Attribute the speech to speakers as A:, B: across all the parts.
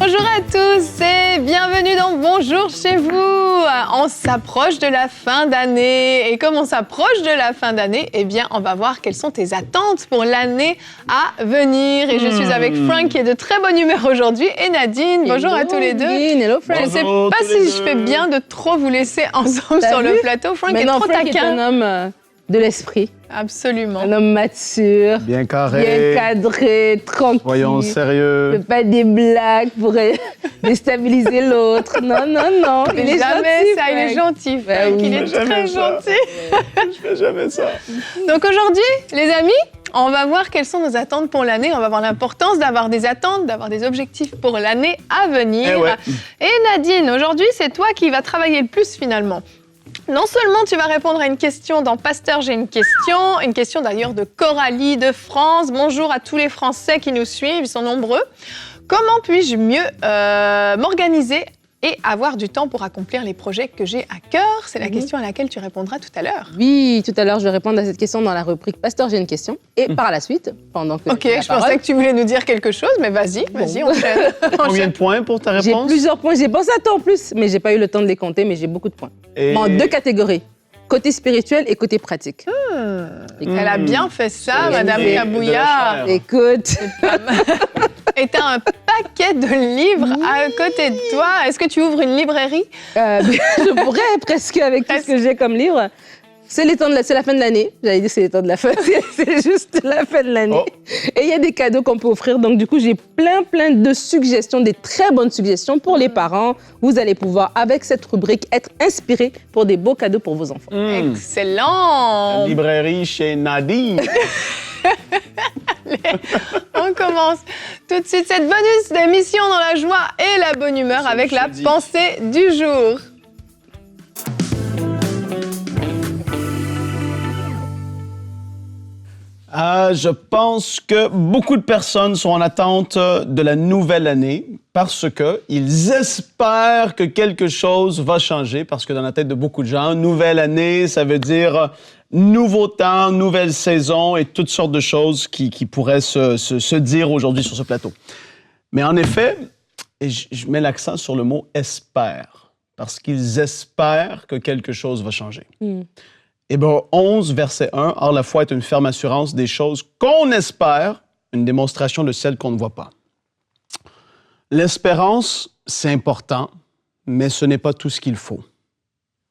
A: Bonjour à tous et bienvenue dans Bonjour chez vous. On s'approche de la fin d'année et comme on s'approche de la fin d'année, eh bien, on va voir quelles sont tes attentes pour l'année à venir. Et je suis avec Frank qui est de très bonne humeur aujourd'hui et Nadine. Bonjour à tous les deux.
B: Hello, Frank.
A: Je ne sais pas si je fais bien de trop vous laisser ensemble sur le plateau. Frank est trop taquin.
B: Frank est un homme de l'esprit.
A: Absolument.
B: Un homme mature.
C: Bien carré.
B: Bien cadré, tranquille.
C: Soyons sérieux.
B: Ne fait pas des blagues pour déstabiliser l'autre. Non, non, non.
A: Il est jamais ça, il est gentil, Frank. Il est très gentil.
C: Je fais jamais ça.
A: Donc aujourd'hui, les amis, on va voir quelles sont nos attentes pour l'année. On va voir l'importance d'avoir des attentes, d'avoir des objectifs pour l'année à venir. Et Nadine, aujourd'hui, c'est toi qui vas travailler le plus finalement. Non seulement tu vas répondre à une question dans Pasteur, j'ai une question d'ailleurs de Coralie de France. Bonjour à tous les Français qui nous suivent, ils sont nombreux. Comment puis-je mieux m'organiser et avoir du temps pour accomplir les projets que j'ai à cœur? C'est la question à laquelle tu répondras tout à l'heure.
B: Oui, tout à l'heure, je vais répondre à cette question dans la rubrique Pasteur, j'ai une question. Et par la suite, pendant que
A: Ok, je pensais que tu voulais nous dire quelque chose, mais vas-y, enchaîne.
C: Combien de points pour ta réponse?
B: J'ai plusieurs points. J'ai pensé à toi en plus, mais j'ai pas eu le temps de les compter, mais j'ai beaucoup de points.
C: Et...
B: En deux catégories. Côté spirituel et côté pratique.
A: Elle a bien fait ça, Madame Kabouya.
B: Écoute.
A: Et tu as un paquet de livres à côté de toi. Est-ce que tu ouvres une librairie?
B: Je pourrais presque avec tout ce que j'ai comme livre. C'est la fin de l'année. J'allais dire c'est les temps de la fin. C'est juste la fin de l'année. Oh. Et il y a des cadeaux qu'on peut offrir. Donc, du coup, j'ai plein de suggestions, des très bonnes suggestions pour les parents. Vous allez pouvoir, avec cette rubrique, être inspirés pour des beaux cadeaux pour vos enfants.
A: Excellent!
C: La librairie chez Nadine.
A: Allez, on commence tout de suite cette bonus d'émission dans la joie et la bonne humeur avec la pensée du jour.
C: Je pense que beaucoup de personnes sont en attente de la nouvelle année parce qu'ils espèrent que quelque chose va changer. Parce que dans la tête de beaucoup de gens, nouvelle année, ça veut dire nouveau temps, nouvelle saison et toutes sortes de choses qui pourraient se dire aujourd'hui sur ce plateau. Mais en effet, et je mets l'accent sur le mot « espère » parce qu'ils espèrent que quelque chose va changer. Hébreux 11, verset 1, « Or la foi est une ferme assurance des choses qu'on espère, une démonstration de celles qu'on ne voit pas. » L'espérance, c'est important, mais ce n'est pas tout ce qu'il faut.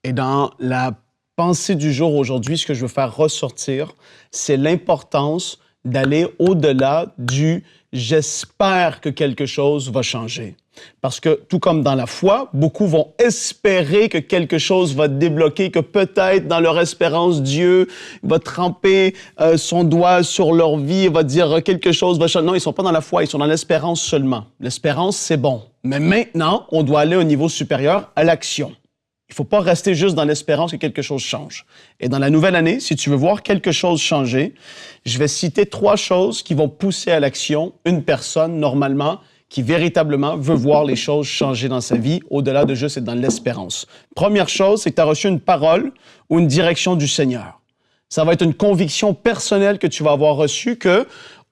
C: Et dans la pensée du jour aujourd'hui, ce que je veux faire ressortir, c'est l'importance d'aller au-delà du « j'espère que quelque chose va changer ». Parce que, tout comme dans la foi, beaucoup vont espérer que quelque chose va débloquer, que peut-être dans leur espérance, Dieu va tremper son doigt sur leur vie et va dire quelque chose va changer. Non, ils ne sont pas dans la foi, ils sont dans l'espérance seulement. L'espérance, c'est bon. Mais maintenant, on doit aller au niveau supérieur, à l'action. Il ne faut pas rester juste dans l'espérance que quelque chose change. Et dans la nouvelle année, si tu veux voir quelque chose changer, je vais citer 3 choses qui vont pousser à l'action une personne, normalement, qui véritablement veut voir les choses changer dans sa vie, au-delà de juste être dans l'espérance. Première chose, c'est que tu as reçu une parole ou une direction du Seigneur. Ça va être une conviction personnelle que tu vas avoir reçue que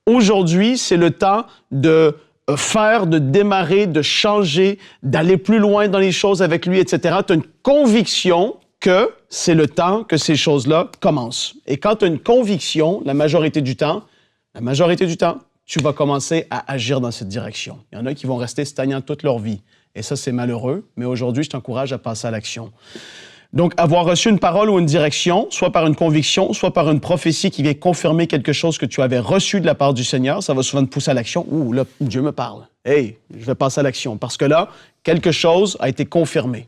C: aujourd'hui, c'est le temps de faire, de démarrer, de changer, d'aller plus loin dans les choses avec lui, etc. Tu as une conviction que c'est le temps que ces choses-là commencent. Et quand tu as une conviction, la majorité du temps, tu vas commencer à agir dans cette direction. Il y en a qui vont rester stagnants toute leur vie. Et ça, c'est malheureux. Mais aujourd'hui, je t'encourage à passer à l'action. Donc, avoir reçu une parole ou une direction, soit par une conviction, soit par une prophétie qui vient confirmer quelque chose que tu avais reçu de la part du Seigneur, ça va souvent te pousser à l'action. Ouh, là, Dieu me parle. Hey, je vais passer à l'action. Parce que là, quelque chose a été confirmé.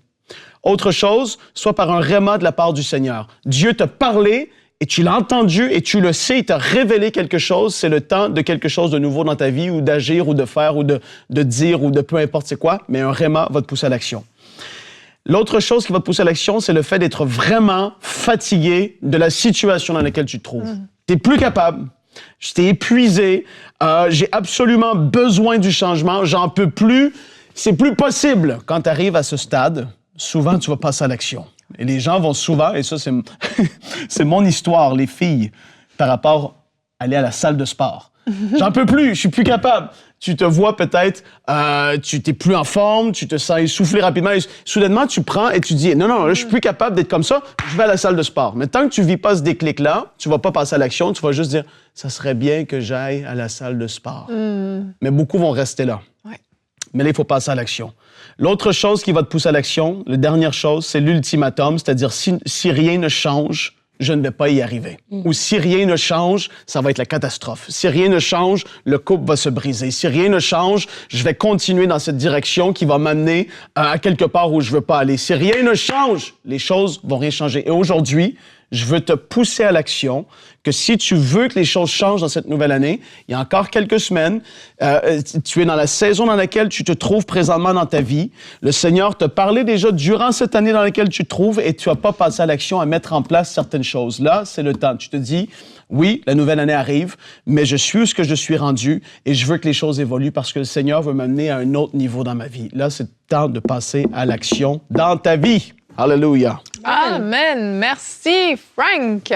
C: Autre chose, soit par un rhéma de la part du Seigneur. Dieu t'a parlé, et tu l'as entendu et tu le sais, il t'a révélé quelque chose, c'est le temps de quelque chose de nouveau dans ta vie ou d'agir ou de faire ou de dire ou de peu importe c'est quoi, mais un rhéma va te pousser à l'action. L'autre chose qui va te pousser à l'action, c'est le fait d'être vraiment fatigué de la situation dans laquelle tu te trouves. Tu n'es plus capable, je t'ai épuisé, j'ai absolument besoin du changement, j'en peux plus, c'est plus possible. Quand tu arrives à ce stade, souvent tu vas passer à l'action. Et les gens vont souvent, et ça c'est mon histoire, les filles, par rapport à aller à la salle de sport. J'en peux plus, je suis plus capable. Tu te vois peut-être, tu t'es plus en forme, tu te sens essoufflé rapidement. Et soudainement, tu prends et tu dis, non, là, je suis plus capable d'être comme ça, je vais à la salle de sport. Mais tant que tu vis pas ce déclic-là, tu vas pas passer à l'action, tu vas juste dire, ça serait bien que j'aille à la salle de sport. Mais beaucoup vont rester là.
A: Ouais.
C: Mais là, il faut passer à l'action. L'autre chose qui va te pousser à l'action, la dernière chose, c'est l'ultimatum, c'est-à-dire si rien ne change, je ne vais pas y arriver. Ou si rien ne change, ça va être la catastrophe. Si rien ne change, le couple va se briser. Si rien ne change, je vais continuer dans cette direction qui va m'amener à quelque part où je veux pas aller. Si rien ne change, les choses vont rien changer. Et aujourd'hui, je veux te pousser à l'action, que si tu veux que les choses changent dans cette nouvelle année, il y a encore quelques semaines, tu es dans la saison dans laquelle tu te trouves présentement dans ta vie. Le Seigneur te parlait déjà durant cette année dans laquelle tu te trouves et tu n'as pas passé à l'action à mettre en place certaines choses. Là, c'est le temps. Tu te dis, oui, la nouvelle année arrive, mais je suis où ce que je suis rendu et je veux que les choses évoluent parce que le Seigneur veut m'amener à un autre niveau dans ma vie. Là, c'est le temps de passer à l'action dans ta vie. Alléluia.
A: Amen. Merci, Frank.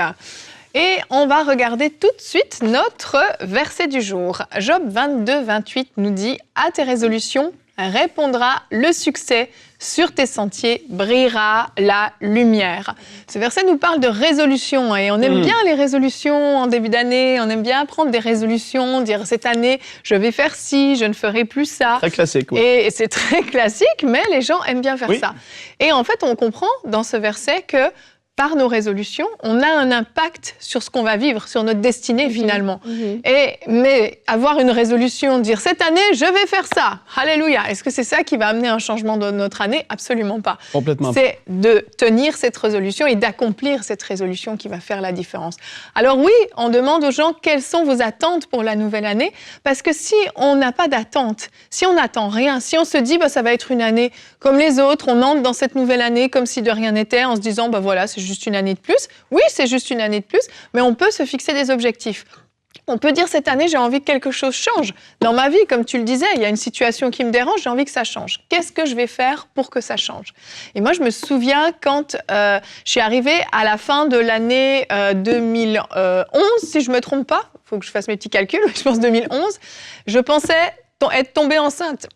A: Et on va regarder tout de suite notre verset du jour. Job 22, 28 nous dit « À tes résolutions répondra le succès, sur tes sentiers brillera la lumière. » Ce verset nous parle de résolutions et on aime bien les résolutions en début d'année, on aime bien prendre des résolutions, dire cette année je vais faire ci, je ne ferai plus ça.
C: Très classique, oui.
A: Et c'est très classique, mais les gens aiment bien faire ça. Et en fait, on comprend dans ce verset que par nos résolutions, on a un impact sur ce qu'on va vivre, sur notre destinée finalement. Mais avoir une résolution, dire cette année, je vais faire ça, alléluia, est-ce que c'est ça qui va amener un changement dans notre année? Absolument pas.
C: Complètement.
A: C'est de tenir cette résolution et d'accomplir cette résolution qui va faire la différence. Alors oui, on demande aux gens quelles sont vos attentes pour la nouvelle année, parce que si on n'a pas d'attente, si on n'attend rien, si on se dit ça va être une année comme les autres, on entre dans cette nouvelle année comme si de rien n'était, en se disant voilà, c'est juste une année de plus. Oui, c'est juste une année de plus, mais on peut se fixer des objectifs. On peut dire cette année, j'ai envie que quelque chose change. Dans ma vie, comme tu le disais, il y a une situation qui me dérange, j'ai envie que ça change. Qu'est-ce que je vais faire pour que ça change? Et moi, je me souviens quand je suis arrivée à la fin de l'année 2011, si je ne me trompe pas, il faut que je fasse mes petits calculs, je pense 2011, je pensais être tombée enceinte.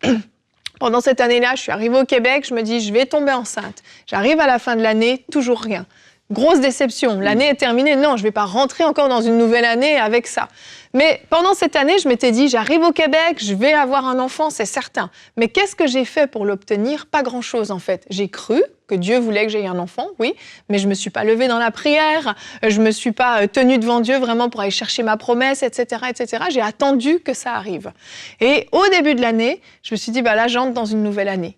A: Pendant cette année-là, je suis arrivée au Québec, je me dis, je vais tomber enceinte. J'arrive à la fin de l'année, toujours rien. Grosse déception. L'année est terminée. Non, je ne vais pas rentrer encore dans une nouvelle année avec ça. Mais pendant cette année, je m'étais dit, j'arrive au Québec, je vais avoir un enfant, c'est certain. Mais qu'est-ce que j'ai fait pour l'obtenir? Pas grand-chose, en fait. J'ai cru que Dieu voulait que j'aie un enfant, oui, mais je ne me suis pas levée dans la prière, je ne me suis pas tenue devant Dieu vraiment pour aller chercher ma promesse, etc., etc. J'ai attendu que ça arrive. Et au début de l'année, je me suis dit, là, j'entre dans une nouvelle année.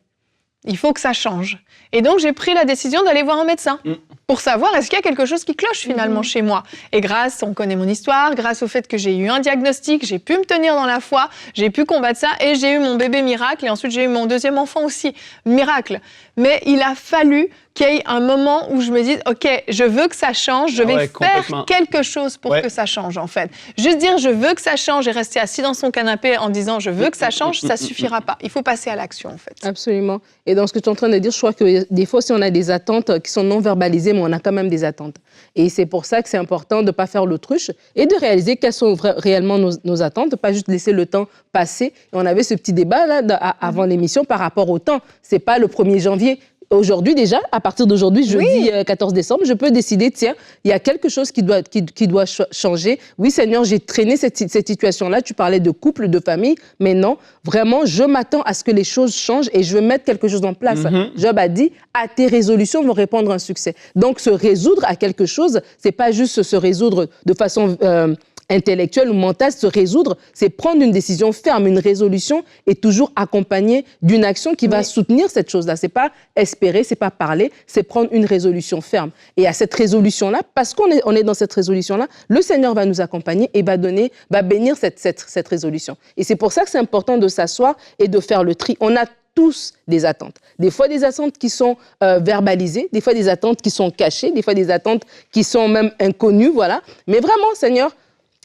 A: Il faut que ça change. Et donc, j'ai pris la décision d'aller voir un médecin pour savoir est-ce qu'il y a quelque chose qui cloche finalement chez moi. Et on connaît mon histoire, grâce au fait que j'ai eu un diagnostic, j'ai pu me tenir dans la foi, j'ai pu combattre ça et j'ai eu mon bébé miracle et ensuite j'ai eu mon deuxième enfant aussi, miracle. Mais il a fallu qu'il y ait un moment où je me dise, OK, je veux que ça change, je vais faire quelque chose pour que ça change, en fait. Juste dire, je veux que ça change et rester assis dans son canapé en disant, je veux que ça change, ça suffira pas. Il faut passer à l'action, en fait.
B: Absolument. Et dans ce que tu es en train de dire, je crois que des fois, si on a des attentes qui sont non verbalisées, mais on a quand même des attentes. Et c'est pour ça que c'est important de ne pas faire l'autruche et de réaliser quelles sont réellement nos attentes, de ne pas juste laisser le temps passer. Et on avait ce petit débat là, avant l'émission par rapport au temps. Ce n'est pas le 1er janvier. Aujourd'hui déjà, à partir d'aujourd'hui, jeudi 14 décembre, je peux décider, tiens, il y a quelque chose qui doit changer. Oui, Seigneur, j'ai traîné cette situation-là. Tu parlais de couple, de famille, mais non, vraiment, je m'attends à ce que les choses changent et je veux mettre quelque chose en place. Job a dit, à tes résolutions vont répondre un succès. Donc, se résoudre à quelque chose, c'est pas juste se résoudre de façon intellectuelle ou mentale, se résoudre, c'est prendre une décision ferme, une résolution et toujours accompagnée d'une action qui va soutenir cette chose-là. C'est pas espérer, c'est pas parler, c'est prendre une résolution ferme. Et à cette résolution-là, parce qu'on est dans cette résolution-là, le Seigneur va nous accompagner et va bénir cette résolution. Et c'est pour ça que c'est important de s'asseoir et de faire le tri. On a tous des attentes. Des fois, des attentes qui sont verbalisées, des fois, des attentes qui sont cachées, des fois, des attentes qui sont même inconnues, voilà. Mais vraiment, Seigneur,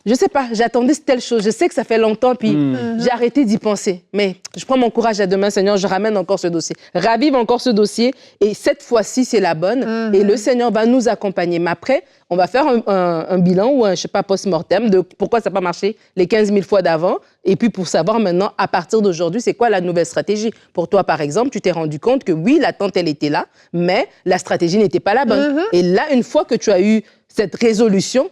B: je sais pas, j'attendais telle chose. Je sais que ça fait longtemps, puis j'ai arrêté d'y penser. Mais je prends mon courage à demain, Seigneur, je ramène encore ce dossier. Ravive encore ce dossier, et cette fois-ci, c'est la bonne. Et le Seigneur va nous accompagner. Mais après, on va faire un bilan ou un, je sais pas, post-mortem de pourquoi ça n'a pas marché les 15 000 fois d'avant. Et puis pour savoir maintenant, à partir d'aujourd'hui, c'est quoi la nouvelle stratégie. Pour toi, par exemple, tu t'es rendu compte que oui, l'attente, elle était là, mais la stratégie n'était pas la bonne. Et là, une fois que tu as eu cette résolution,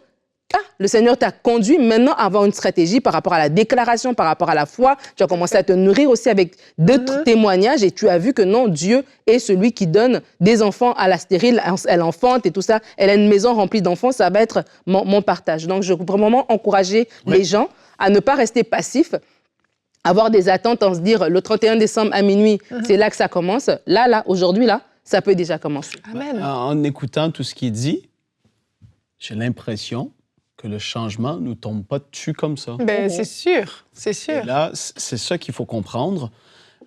B: le Seigneur t'a conduit maintenant à avoir une stratégie par rapport à la déclaration, par rapport à la foi. Tu as commencé à te nourrir aussi avec d'autres témoignages et tu as vu que non, Dieu est celui qui donne des enfants à la stérile. Elle enfante et tout ça. Elle a une maison remplie d'enfants. Ça va être mon partage. Donc, je veux vraiment encourager les gens à ne pas rester passifs, avoir des attentes en se dire le 31 décembre à minuit, c'est là que ça commence. Là, aujourd'hui, ça peut déjà commencer.
A: Amen.
C: En écoutant tout ce qu'il dit, j'ai l'impression que le changement ne nous tombe pas dessus comme ça.
A: Ben, c'est sûr, c'est sûr.
C: Et là, c'est ça qu'il faut comprendre.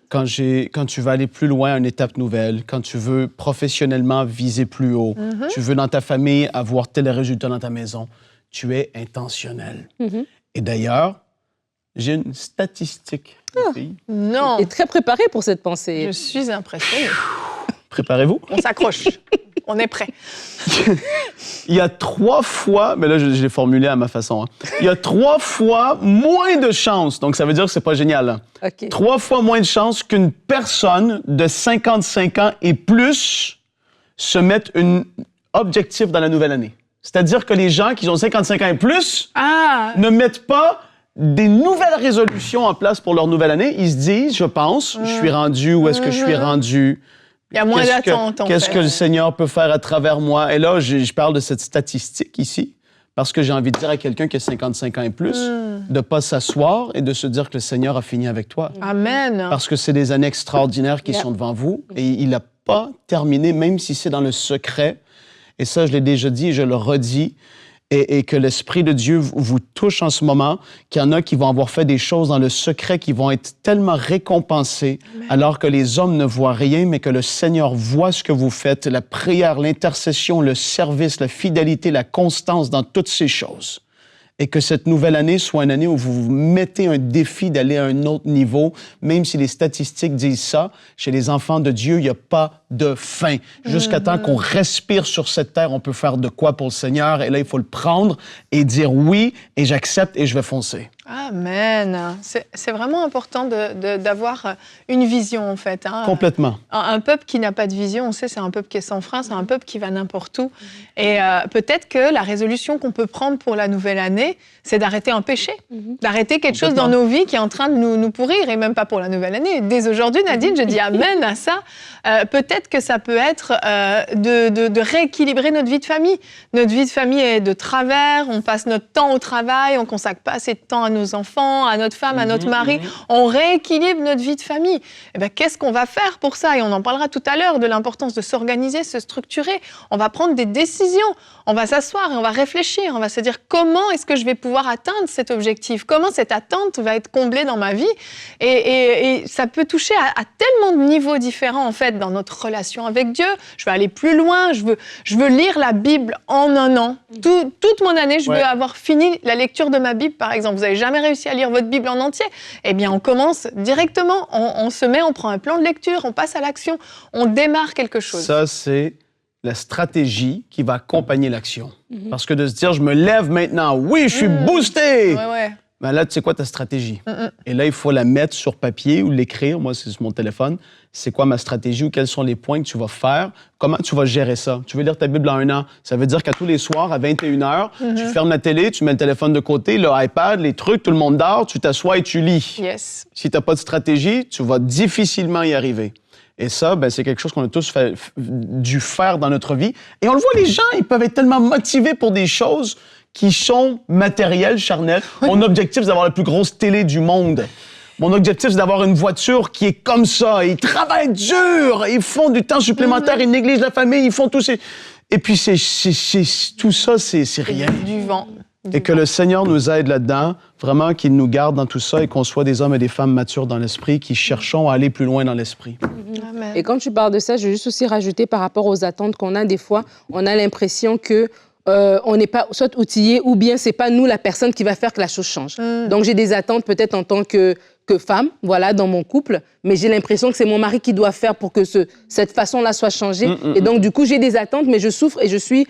C: Quand tu vas aller plus loin à une étape nouvelle, quand tu veux professionnellement viser plus haut, tu veux dans ta famille avoir tel résultat dans ta maison, tu es intentionnel. Et d'ailleurs, j'ai une statistique.
A: Non.
B: Tu es très préparé pour cette pensée.
A: Je suis impressionnée.
C: Préparez-vous.
A: On s'accroche. On est prêt.
C: Il y a 3 fois, mais là, je l'ai formulé à ma façon. Il y a 3 fois moins de chances, donc ça veut dire que c'est pas génial. Hein. 3 fois moins de chances qu'une personne de 55 ans et plus se mette un objectif dans la nouvelle année. C'est-à-dire que les gens qui ont 55 ans et plus ne mettent pas des nouvelles résolutions en place pour leur nouvelle année. Ils se disent, je pense, je suis rendu, où est-ce que je suis rendu?
A: Il y a moins d'attente, en fait.
C: Qu'est-ce que le Seigneur peut faire à travers moi? Et là, je parle de cette statistique ici, parce que j'ai envie de dire à quelqu'un qui a 55 ans et plus, de ne pas s'asseoir et de se dire que le Seigneur a fini avec toi.
A: Amen.
C: Parce que c'est des années extraordinaires qui sont devant vous, et il n'a pas terminé, même si c'est dans le secret. Et ça, je l'ai déjà dit et je le redis. Et que l'Esprit de Dieu vous touche en ce moment, qu'il y en a qui vont avoir fait des choses dans le secret qui vont être tellement récompensées, alors que les hommes ne voient rien, mais que le Seigneur voit ce que vous faites, la prière, l'intercession, le service, la fidélité, la constance dans toutes ces choses. Et que cette nouvelle année soit une année où vous vous mettez un défi d'aller à un autre niveau, même si les statistiques disent ça, chez les enfants de Dieu, il n'y a pas de fin. Jusqu'à temps qu'on respire sur cette terre, on peut faire de quoi pour le Seigneur? Et là, il faut le prendre et dire oui, et j'accepte et je vais foncer.
A: Amen. C'est vraiment important d'avoir une vision, en fait. Hein.
C: Complètement.
A: Un peuple qui n'a pas de vision, on sait, c'est un peuple qui est sans frein, c'est un peuple qui va n'importe où. Et peut-être que la résolution qu'on peut prendre pour la nouvelle année, c'est d'arrêter un péché, d'arrêter quelque chose dans nos vies qui est en train de nous pourrir, et même pas pour la nouvelle année. Dès aujourd'hui, Nadine, je dis amen à ça. Peut-être que ça peut être de rééquilibrer notre vie de famille. Notre vie de famille est de travers, on passe notre temps au travail, on consacre pas assez de temps à nos enfants, à notre femme, à notre mari. On rééquilibre notre vie de famille. Eh bien, qu'est-ce qu'on va faire pour ça? Et on en parlera tout à l'heure de l'importance de s'organiser, se structurer. On va prendre des décisions. On va s'asseoir et on va réfléchir. On va se dire comment est-ce que je vais pouvoir atteindre cet objectif? Comment cette attente va être comblée dans ma vie? Et ça peut toucher à tellement de niveaux différents, en fait, dans notre relation avec Dieu. Je veux aller plus loin. Je veux lire la Bible en un an. Toute mon année, je veux avoir fini la lecture de ma Bible, par exemple. Vous n'avez jamais réussi à lire votre Bible en entier? Eh bien, on commence directement. On se met, on prend un plan de lecture, on passe à l'action, on démarre quelque chose.
C: Ça, c'est la stratégie qui va accompagner l'action. Parce que de se dire, je me lève maintenant, oui, je suis boosté! Ben là, tu sais quoi ta stratégie? Et là, il faut la mettre sur papier ou l'écrire. Moi, c'est sur mon téléphone. C'est quoi ma stratégie ou quels sont les points que tu vas faire? Comment tu vas gérer ça? Tu veux lire ta Bible en un an? Ça veut dire qu'à tous les soirs, à 21h, tu fermes la télé, tu mets le téléphone de côté, le iPad, les trucs, tout le monde dort, tu t'assois et tu lis.
A: Yes.
C: Si tu n'as pas de stratégie, tu vas difficilement y arriver. Et ça, ben, c'est quelque chose qu'on a tous dû faire dans notre vie. Et on le voit, les gens, ils peuvent être tellement motivés pour des choses qui sont matérielles, charnelles. Mon objectif, c'est d'avoir la plus grosse télé du monde. Mon objectif, c'est d'avoir une voiture qui est comme ça. Ils travaillent dur, ils font du temps supplémentaire, ils négligent la famille, ils font tout ces... Et puis, tout ça, c'est rien.
A: Du vent.
C: Et que le Seigneur nous aide là-dedans, vraiment qu'il nous garde dans tout ça et qu'on soit des hommes et des femmes matures dans l'esprit qui cherchons à aller plus loin dans l'esprit.
B: Amen. Et quand tu parles de ça, je veux juste aussi rajouter par rapport aux attentes qu'on a, des fois, on a l'impression que on n'est pas soit outillé ou bien c'est pas nous la personne qui va faire que la chose change. Donc j'ai des attentes peut-être en tant que femme, voilà, dans mon couple, mais j'ai l'impression que c'est mon mari qui doit faire pour que cette façon-là soit changée. Et donc, du coup, j'ai des attentes, mais je souffre et je suis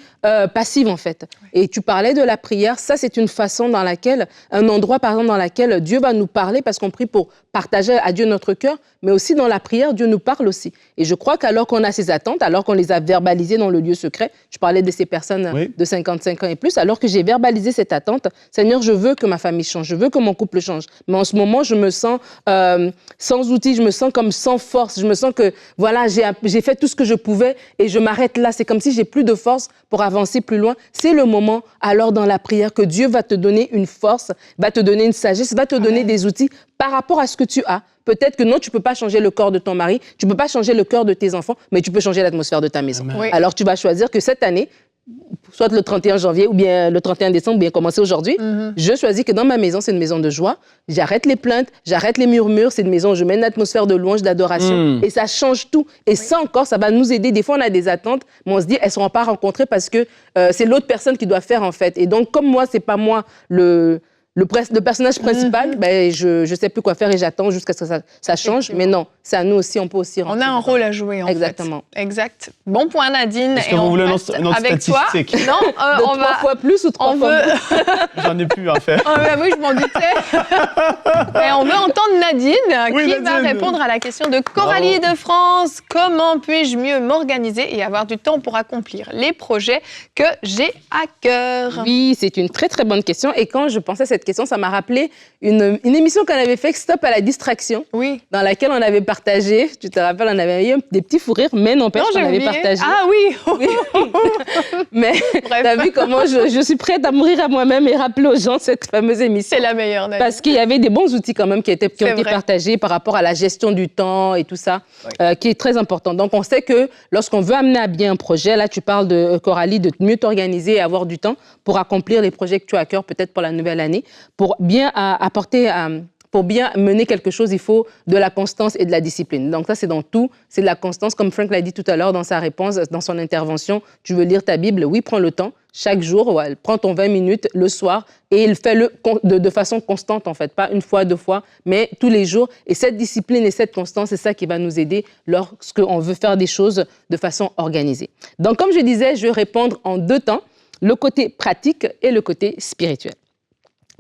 B: passive, en fait. Et tu parlais de la prière. Ça, c'est une façon dans laquelle, un endroit, par exemple, dans lequel Dieu va nous parler, parce qu'on prie pour partager à Dieu notre cœur, mais aussi dans la prière, Dieu nous parle aussi. Et je crois qu'alors qu'on a ces attentes, alors qu'on les a verbalisées dans le lieu secret, je parlais de ces personnes de 55 ans et plus, alors que j'ai verbalisé cette attente, Seigneur, je veux que ma famille change, je veux que mon couple change. Mais en ce moment, je me sens sans outils, je me sens comme sans force, je me sens que voilà, j'ai fait tout ce que je pouvais et je m'arrête là. C'est comme si j'ai plus de force pour avancer plus loin. C'est le moment, alors dans la prière, que Dieu va te donner une force, va te donner une sagesse, va te donner des outils par rapport à ce que tu as. Peut-être que non, tu ne peux pas changer le corps de ton mari, tu ne peux pas changer le cœur de tes enfants, mais tu peux changer l'atmosphère de ta maison.
A: Oui.
B: Alors tu vas choisir que cette année, soit le 31 janvier ou bien le 31 décembre, ou bien commencer aujourd'hui, je choisis que dans ma maison, c'est une maison de joie. J'arrête les plaintes, j'arrête les murmures. C'est une maison où je mets une atmosphère de louange, d'adoration. Et ça change tout. Et ça encore, ça va nous aider. Des fois, on a des attentes, mais on se dit, elles ne seront pas rencontrées parce que c'est l'autre personne qui doit faire, en fait. Et donc, comme moi, ce n'est pas moi le personnage principal, ben, je ne sais plus quoi faire et j'attends jusqu'à ce que ça change. Mais non, c'est à nous aussi, on peut aussi rentrer.
A: On a un rôle à jouer, en
B: Exactement.
A: fait. Exact. Bon point, Nadine.
C: Est-ce que vous voulez une autre
A: avec
C: statistique?
A: Toi. Non,
B: on va 3 fois plus ou 3 fois moins.
C: J'en ai plus, en fait.
A: Oui, je m'en doutais. Et on veut entendre Nadine, qui va répondre à la question de Coralie de France. Comment puis-je mieux m'organiser et avoir du temps pour accomplir les projets que j'ai à cœur?
B: Oui, c'est une très, très bonne question. Et quand je pensais à cette question, ça m'a rappelé une émission qu'on avait fait, Stop à la distraction, dans laquelle on avait partagé, tu te rappelles, on avait eu des petits fous rires, mais n'empêche qu'on avait partagé.
A: Ah oui,
B: Mais t'as vu comment je suis prête à mourir à moi-même et rappeler aux gens cette fameuse émission.
A: C'est la meilleure, Nadine.
B: Parce qu'il y avait des bons outils quand même qui ont été partagés par rapport à la gestion du temps et tout ça, qui est très important. Donc, on sait que lorsqu'on veut amener à bien un projet, là, tu parles de Coralie, de mieux t'organiser et avoir du temps pour accomplir les projets que tu as à cœur, peut-être pour la nouvelle année, pour bien pour bien mener quelque chose, il faut de la constance et de la discipline. Donc ça, c'est dans tout. C'est de la constance, comme Frank l'a dit tout à l'heure dans sa réponse, dans son intervention. Tu veux lire ta Bible? Oui, prends le temps. Chaque jour, prends ton 20 minutes le soir et fais-le de façon constante, en fait. Pas une fois, 2 fois, mais tous les jours. Et cette discipline et cette constance, c'est ça qui va nous aider lorsqu'on veut faire des choses de façon organisée. Donc, comme je disais, je vais répondre en 2 temps, le côté pratique et le côté spirituel.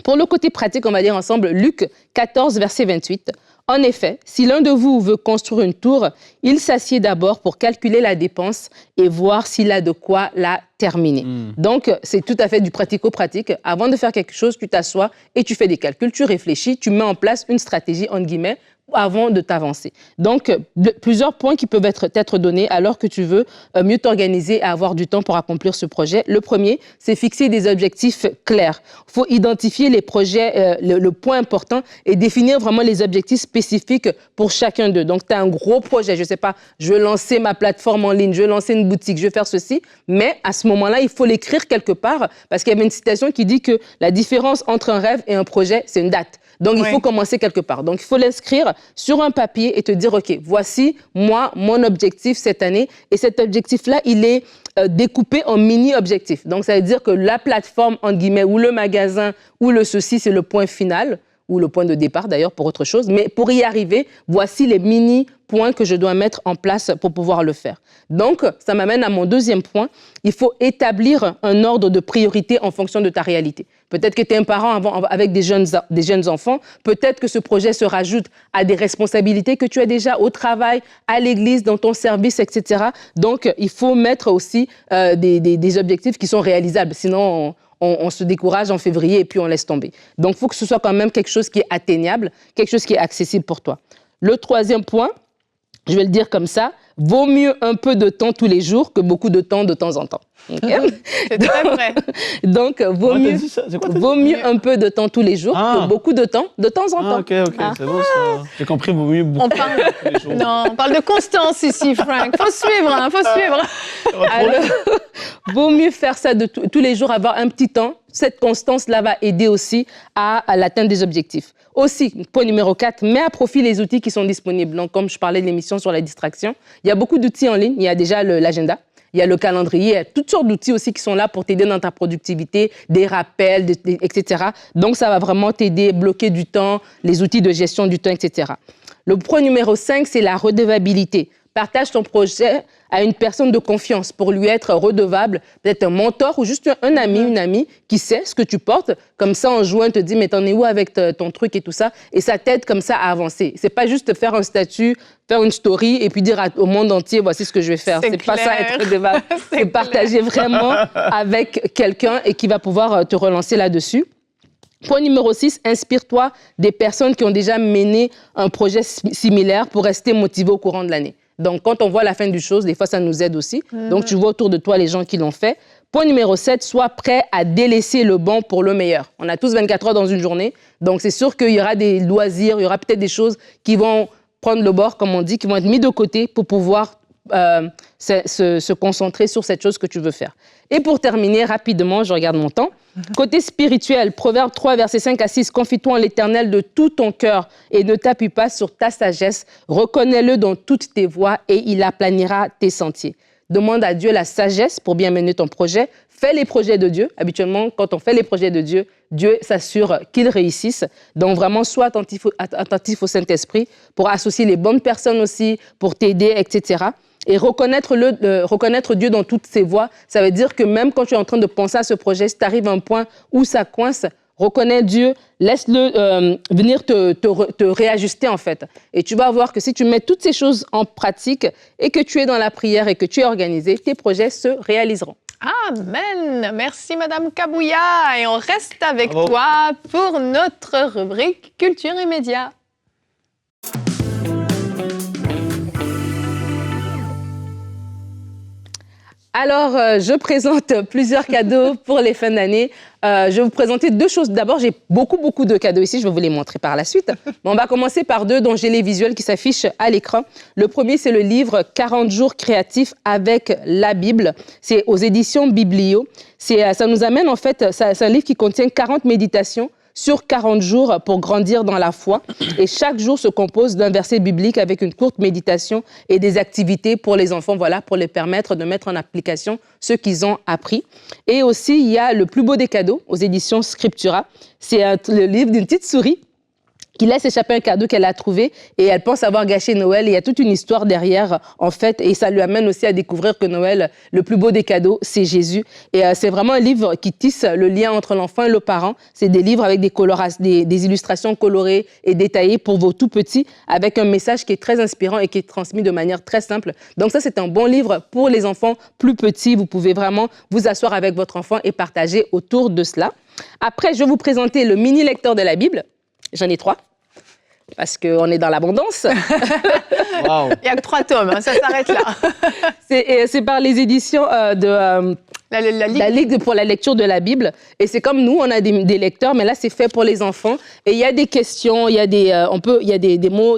B: Pour le côté pratique, on va lire ensemble Luc 14, verset 28. En effet, si l'un de vous veut construire une tour, il s'assied d'abord pour calculer la dépense et voir s'il a de quoi la terminer. Donc, c'est tout à fait du pratico-pratique. Avant de faire quelque chose, tu t'assois et tu fais des calculs, tu réfléchis, tu mets en place une stratégie, entre guillemets, avant de t'avancer. Donc, plusieurs points qui peuvent être donnés alors que tu veux mieux t'organiser et avoir du temps pour accomplir ce projet. Le premier, c'est fixer des objectifs clairs. Il faut identifier les projets, le point important et définir vraiment les objectifs spécifiques pour chacun d'eux. Donc, tu as un gros projet, je ne sais pas, je veux lancer ma plateforme en ligne, je veux lancer une boutique, je veux faire ceci, mais à ce moment-là, il faut l'écrire quelque part parce qu'il y avait une citation qui dit que la différence entre un rêve et un projet, c'est une date. Donc, il faut commencer quelque part. Donc, il faut l'inscrire sur un papier et te dire, OK, voici, moi, mon objectif cette année. Et cet objectif-là, il est découpé en mini-objectifs. Donc, ça veut dire que la plateforme, entre guillemets, ou le magasin, ou le ceci, c'est le point final, ou le point de départ, d'ailleurs, pour autre chose. Mais pour y arriver, voici les mini-points que je dois mettre en place pour pouvoir le faire. Donc, ça m'amène à mon deuxième point. Il faut établir un ordre de priorité en fonction de ta réalité. Peut-être que tu es un parent avec des jeunes enfants. Peut-être que ce projet se rajoute à des responsabilités que tu as déjà au travail, à l'église, dans ton service, etc. Donc, il faut mettre aussi des objectifs qui sont réalisables. Sinon, on se décourage en février et puis on laisse tomber. Donc, il faut que ce soit quand même quelque chose qui est atteignable, quelque chose qui est accessible pour toi. Le troisième point, je vais le dire comme ça, vaut mieux un peu de temps tous les jours que beaucoup de temps en temps. Okay?
A: C'est très vrai.
B: Donc, vaut mieux un peu de temps tous les jours que beaucoup de temps en temps.
C: OK, c'est bon ça. J'ai compris, vaut mieux beaucoup tous les jours.
A: Non, on parle de constance ici, Frank. Faut suivre, faut suivre.
B: Alors, vaut mieux faire ça tous les jours, avoir un petit temps. Cette constance-là va aider aussi à l'atteinte des objectifs. Aussi, point numéro 4, mets à profit les outils qui sont disponibles. Donc, comme je parlais de l'émission sur la distraction, il y a beaucoup d'outils en ligne. Il y a déjà l'agenda. il y a le calendrier, il y a toutes sortes d'outils aussi qui sont là pour t'aider dans ta productivité, des rappels, etc. Donc, ça va vraiment t'aider, bloquer du temps, les outils de gestion du temps, etc. Le point numéro 5, c'est la redevabilité. Partage ton projet à une personne de confiance pour lui être redevable, peut-être un mentor ou juste un ami, une amie qui sait ce que tu portes. Comme ça, en juin, te dit, mais t'en es où avec ton truc et tout ça? Et ça t'aide comme ça à avancer. C'est pas juste faire un statut, faire une story et puis dire au monde entier, voici ce que je vais faire. C'est pas ça, être redevable. C'est partager vraiment avec quelqu'un et qui va pouvoir te relancer là-dessus. Point numéro 6, inspire-toi des personnes qui ont déjà mené un projet similaire pour rester motivé au courant de l'année. Donc, quand on voit la fin du chose, des fois, ça nous aide aussi. Donc, tu vois autour de toi les gens qui l'ont fait. Point numéro 7, sois prêt à délaisser le bon pour le meilleur. On a tous 24 heures dans une journée. Donc, c'est sûr qu'il y aura des loisirs, il y aura peut-être des choses qui vont prendre le bord, comme on dit, qui vont être mis de côté pour pouvoir se concentrer sur cette chose que tu veux faire. Et pour terminer, rapidement, je regarde mon temps. Côté spirituel, Proverbe 3, versets 5 à 6, « Confie-toi en l'Éternel de tout ton cœur et ne t'appuie pas sur ta sagesse. Reconnais-le dans toutes tes voies et il aplanira tes sentiers. » Demande à Dieu la sagesse pour bien mener ton projet. Fais les projets de Dieu. Habituellement, quand on fait les projets de Dieu, Dieu s'assure qu'ils réussissent. Donc, vraiment, sois attentif au Saint-Esprit pour associer les bonnes personnes aussi, pour t'aider, etc. Et reconnaître Dieu dans toutes ses voies, ça veut dire que même quand tu es en train de penser à ce projet, si tu arrives à un point où ça coince, reconnais Dieu, laisse-le venir te réajuster en fait. Et tu vas voir que si tu mets toutes ces choses en pratique et que tu es dans la prière et que tu es organisé, tes projets se réaliseront.
A: Amen. Merci Madame Kabouya. Et on reste avec toi pour notre rubrique Culture et Médias.
B: Alors, je présente plusieurs cadeaux pour les fins d'année. Je vais vous présenter deux choses. D'abord, j'ai beaucoup de cadeaux ici. Je vais vous les montrer par la suite. Mais on va commencer par deux dont j'ai les visuels qui s'affichent à l'écran. Le premier, c'est le livre 40 jours créatifs avec la Bible. C'est aux éditions Biblio. Ça nous amène, en fait, c'est un livre qui contient 40 méditations sur 40 jours pour grandir dans la foi. Et chaque jour se compose d'un verset biblique avec une courte méditation et des activités pour les enfants, voilà, pour les permettre de mettre en application ce qu'ils ont appris. Et aussi, il y a Le plus beau des cadeaux aux éditions Scriptura. C'est le livre d'une petite souris qui laisse échapper un cadeau qu'elle a trouvé et elle pense avoir gâché Noël. Et il y a toute une histoire derrière, en fait, et ça lui amène aussi à découvrir que Noël, le plus beau des cadeaux, c'est Jésus. Et c'est vraiment un livre qui tisse le lien entre l'enfant et le parent. C'est des livres avec des illustrations colorées et détaillées pour vos tout-petits, avec un message qui est très inspirant et qui est transmis de manière très simple. Donc ça, c'est un bon livre pour les enfants plus petits. Vous pouvez vraiment vous asseoir avec votre enfant et partager autour de cela. Après, je vais vous présenter le mini lecteur de la Bible. J'en ai 3. Parce qu'on est dans l'abondance.
A: Wow. Il n'y a que 3 tomes, hein, ça s'arrête là.
B: C'est par les éditions de la Ligue pour la lecture de la Bible. Et c'est comme nous, on a des lecteurs, mais là, c'est fait pour les enfants. Et il y a des questions, il y a des mots,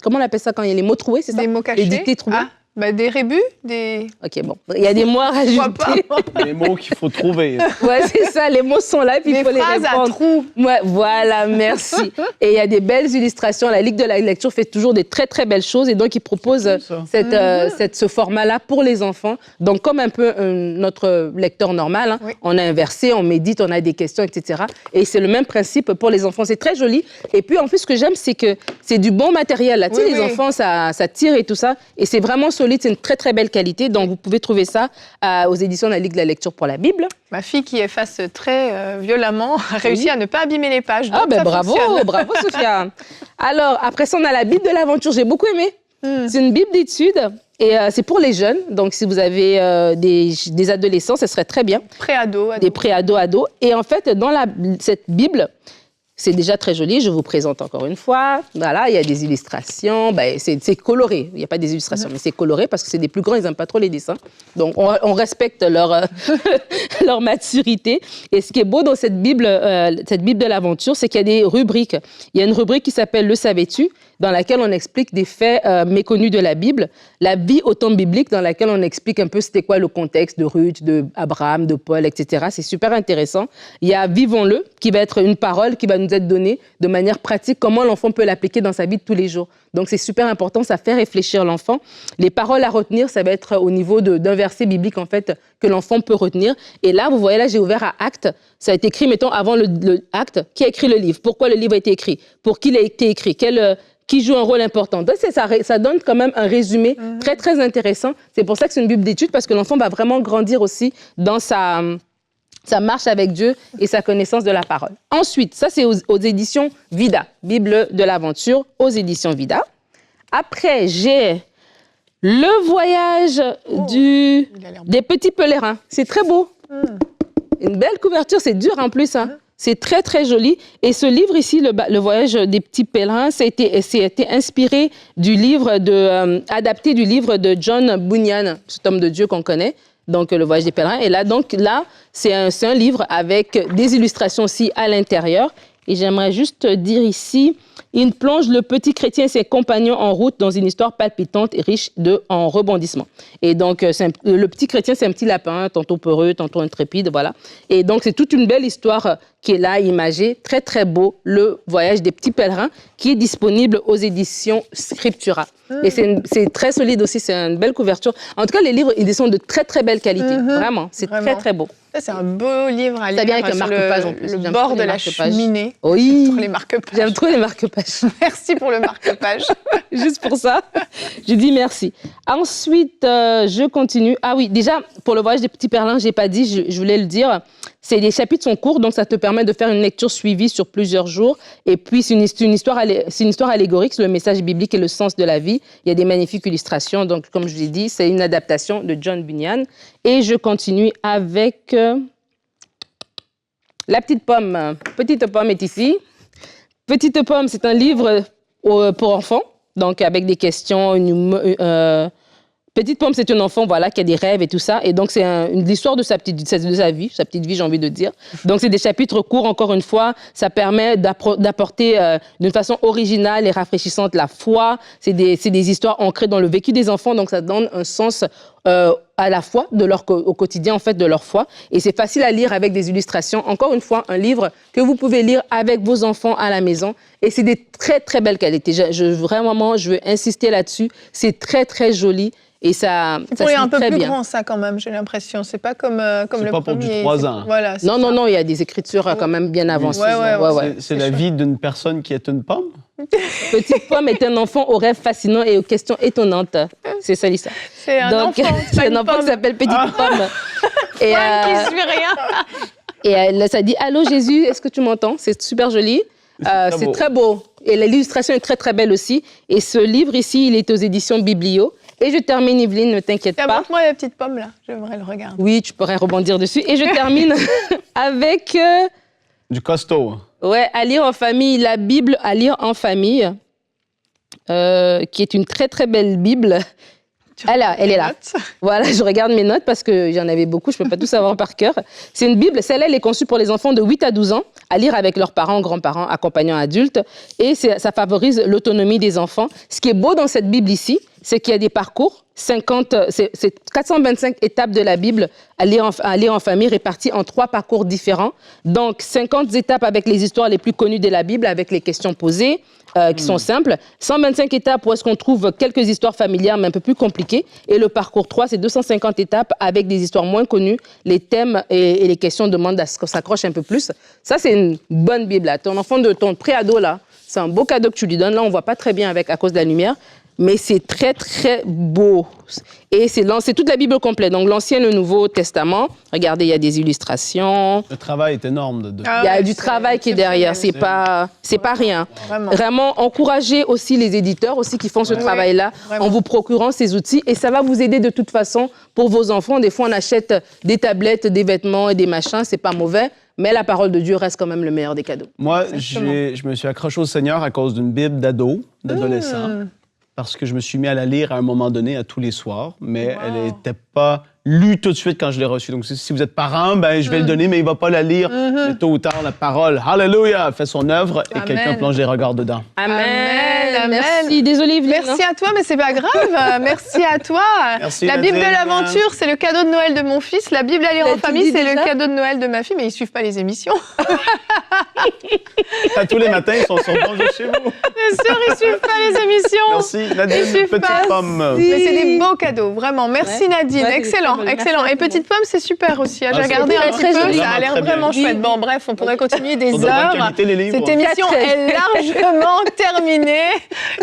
B: comment on appelle ça quand il y a les mots troués, c'est ça?
A: Des mots cachés.
B: Les dictées trouées.
A: Ah. Bah, des rébus, des...
B: OK, bon. Il y a des mots à rajouter.
C: Les mots qu'il faut trouver.
B: Ouais, c'est ça. Les mots sont là, puis il faut les répondre. Des phrases à trous. Ouais, voilà, merci. Et il y a des belles illustrations. La Ligue de la lecture fait toujours des très, très belles choses. Et donc, ils proposent ce format-là pour les enfants. Donc, comme un peu notre lecteur normal, hein, oui. On a un verset, on médite, on a des questions, etc. Et c'est le même principe pour les enfants. C'est très joli. Et puis, en plus, ce que j'aime, c'est que c'est du bon matériel. Là. Tu sais, les enfants, ça tire et tout ça. Et c'est vraiment solide, c'est une très, très belle qualité. Donc, vous pouvez trouver ça aux éditions de la Ligue de la lecture pour la Bible.
A: Ma fille, qui efface très violemment, a réussi à ne pas abîmer les pages. Donc
B: Bravo, Sophia. Alors, après ça, on a la Bible de l'aventure. J'ai beaucoup aimé. C'est une Bible d'études et c'est pour les jeunes. Donc, si vous avez des adolescents, ce serait très bien.
A: Pré-ado.
B: Des pré-ados, ados. Et en fait, dans cette Bible... C'est déjà très joli, je vous présente encore une fois. Voilà, il y a des illustrations, c'est coloré. Il n'y a pas des illustrations, mais c'est coloré parce que c'est des plus grands, ils n'aiment pas trop les dessins. Donc, on respecte leur maturité. Et ce qui est beau dans cette Bible de l'aventure, c'est qu'il y a des rubriques. Il y a une rubrique qui s'appelle « Le savais-tu ?» dans laquelle on explique des faits méconnus de la Bible. La vie au temps biblique, dans laquelle on explique un peu c'était quoi le contexte de Ruth, de Abraham, de Paul, etc. C'est super intéressant. Il y a « Vivons-le » qui va être une parole qui va nous être donné de manière pratique, comment l'enfant peut l'appliquer dans sa vie de tous les jours. Donc, c'est super important, ça fait réfléchir l'enfant. Les paroles à retenir, ça va être au niveau d'un verset biblique, en fait, que l'enfant peut retenir. Et là, vous voyez, là, j'ai ouvert à Actes. Ça a été écrit, mettons, avant le Acte. Qui a écrit le livre? Pourquoi le livre a été écrit? Pour qui il a été écrit? Qui joue un rôle important. Donc, ça donne quand même un résumé très, très intéressant. C'est pour ça que c'est une Bible d'études, parce que l'enfant va vraiment grandir aussi dans sa marche avec Dieu et sa connaissance de la parole. Ensuite, ça, c'est aux éditions Vida, Bible de l'aventure, aux éditions Vida. Après, j'ai Le voyage des petits pèlerins. C'est très beau. Une belle couverture, c'est dur en plus, hein. C'est très, très joli. Et ce livre ici, le voyage des petits pèlerins, ça a été inspiré du livre adapté du livre de John Bunyan, cet homme de Dieu qu'on connaît. Donc, le voyage des pèlerins. Et là, c'est un livre avec des illustrations aussi à l'intérieur. Et j'aimerais juste dire ici, il plonge le petit chrétien et ses compagnons en route dans une histoire palpitante et riche en rebondissements. Et donc, le petit chrétien, c'est un petit lapin, tantôt peureux, tantôt intrépide, voilà. Et donc, c'est toute une belle histoire qui est là, imagée, très, très beau, le voyage des petits pèlerins, qui est disponible aux éditions Scriptura. Et c'est très solide aussi, c'est une belle couverture. En tout cas, les livres, ils sont de très, très belle qualité. Vraiment, c'est très, très beau.
A: Ça, c'est un beau livre à lire.
B: Ça vient avec un marque-page en plus.
A: Le bord de la cheminée.
B: Oui.
A: Pour les marque-pages.
B: J'aime trop les marque-pages.
A: Merci pour le marque-page.
B: Juste pour ça, je dis merci. Ensuite, je continue. Ah oui, déjà, pour le voyage des petits pèlerins, je n'ai pas dit, je voulais le dire. Les chapitres sont courts, donc ça te permet de faire une lecture suivie sur plusieurs jours. Et puis, c'est une histoire allégorique sur le message biblique et le sens de la vie. Il y a des magnifiques illustrations. Donc, comme je l'ai dit, c'est une adaptation de John Bunyan. Et je continue avec La petite pomme. Petite pomme est ici. Petite pomme, c'est un livre pour enfants, donc avec des questions. Petite pomme, c'est un enfant, voilà, qui a des rêves et tout ça. Et donc, c'est l'histoire de sa vie, j'ai envie de dire. Donc, c'est des chapitres courts, encore une fois. Ça permet d'apporter d'une façon originale et rafraîchissante la foi. C'est des histoires ancrées dans le vécu des enfants. Donc, ça donne un sens à la foi, au quotidien, en fait, de leur foi. Et c'est facile à lire avec des illustrations. Encore une fois, un livre que vous pouvez lire avec vos enfants à la maison. Et c'est des très, très belles qualités. Vraiment, je veux insister là-dessus. C'est très, très joli. Et ça se lit très bien. C'est un peu plus grand,
A: ça, quand même, j'ai l'impression. C'est pas comme le premier.
C: C'est pas pour du 3 ans.
A: Voilà,
B: non, il y a des écritures quand même bien avancées.
A: Ouais.
C: C'est la vie d'une personne qui est une pomme?
B: Petite pomme est un enfant aux rêves fascinants et aux questions étonnantes. C'est ça l'histoire.
A: C'est un enfant.
B: C'est un enfant qui s'appelle Petite Pomme.
A: Et qui suit rien.
B: Et ça dit « Allô Jésus, est-ce que tu m'entends ?» C'est super joli. C'est très beau. Et l'illustration est très, très belle aussi. Et ce livre ici, il est aux éditions Biblio. Et je termine, Yveline, ne t'inquiète pas.
A: Montre-moi la petite pomme, là. J'aimerais le regarder.
B: Oui, tu pourrais rebondir dessus. Et je termine avec...
C: Du costaud.
B: Ouais, à lire en famille, la Bible à lire en famille, qui est une très, très belle Bible. Elle est là. Voilà, je regarde mes notes parce que j'en avais beaucoup, je ne peux pas tout savoir par cœur. C'est une Bible, celle-là, elle est conçue pour les enfants de 8 à 12 ans, à lire avec leurs parents, grands-parents, accompagnants adultes. Et ça favorise l'autonomie des enfants. Ce qui est beau dans cette Bible ici, c'est qu'il y a des parcours, c'est 425 étapes de la Bible à lire en famille, réparties en 3 parcours différents. Donc, 50 étapes avec les histoires les plus connues de la Bible, avec les questions posées, qui sont simples. 125 étapes où est-ce qu'on trouve quelques histoires familières, mais un peu plus compliquées. Et le parcours 3, c'est 250 étapes avec des histoires moins connues. Les thèmes et les questions demandent à ce qu'on s'accroche un peu plus. Ça, c'est une bonne Bible. Là. Ton enfant de ton préado, là, c'est un beau cadeau que tu lui donnes. Là, on ne voit pas très bien à cause de la lumière. Mais c'est très, très beau. Et c'est toute la Bible complète. Donc, l'Ancien et le Nouveau Testament. Regardez, il y a des illustrations.
C: Le travail est énorme.
B: Il y a du travail qui est derrière. C'est pas rien. Vraiment, encouragez aussi les éditeurs aussi qui font ce travail-là en vous procurant ces outils. Et ça va vous aider de toute façon pour vos enfants. Des fois, on achète des tablettes, des vêtements et des machins. C'est pas mauvais. Mais la parole de Dieu reste quand même le meilleur des cadeaux.
C: Moi, je me suis accroché au Seigneur à cause d'une Bible d'adolescent. Parce que je me suis mis à la lire à un moment donné, à tous les soirs, mais elle n'était pas lue tout de suite quand je l'ai reçue. Donc, si vous êtes parent, je vais le donner, mais il ne va pas la lire. Mais tôt ou tard, la parole, Alléluia, fait son œuvre et quelqu'un plonge des regards dedans.
B: Amen. Merci. Désolée, Yveline.
A: Merci à toi, mais c'est pas grave. Merci à toi.
C: Merci,
A: la Bible de l'aventure, c'est le cadeau de Noël de mon fils. La Bible à lire en famille, c'est le cadeau de Noël de ma fille, mais ils suivent pas les émissions.
C: Tous les matins, ils sont sur Bonjour chez vous.
A: Bien sûr, ils suivent pas les émissions.
C: Merci, Nadine,
A: suivent
C: petite
A: pas.
C: pomme.
A: Mais c'est des beaux cadeaux, vraiment. Merci Nadine,
B: Ouais,
A: excellent,
B: c'est
A: excellent.
B: merci.
A: Et petite pomme, c'est super aussi. J'ai
C: c'est
A: regardé un
B: très
A: petit peu,
B: joli.
A: ça a l'air vraiment
C: Très bien.
A: chouette. Bon, bref, on pourrait continuer des
C: Sont de bonne
A: heures.
C: qualité, les livres.
A: Cette émission
B: Quatre.
A: est largement terminée.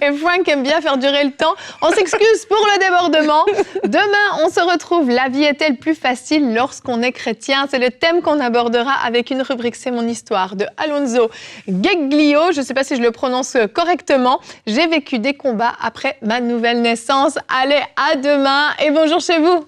A: Et Frank aime bien faire durer le temps. On s'excuse pour le débordement. Demain, on se retrouve. La vie est-elle plus facile lorsqu'on est chrétien? C'est le thème qu'on abordera avec une rubrique C'est mon histoire de Alonso Geglio. Je ne sais pas si je le prononce correctement. J'ai vécu des combats après ma nouvelle naissance. Allez, à demain et bonjour chez vous.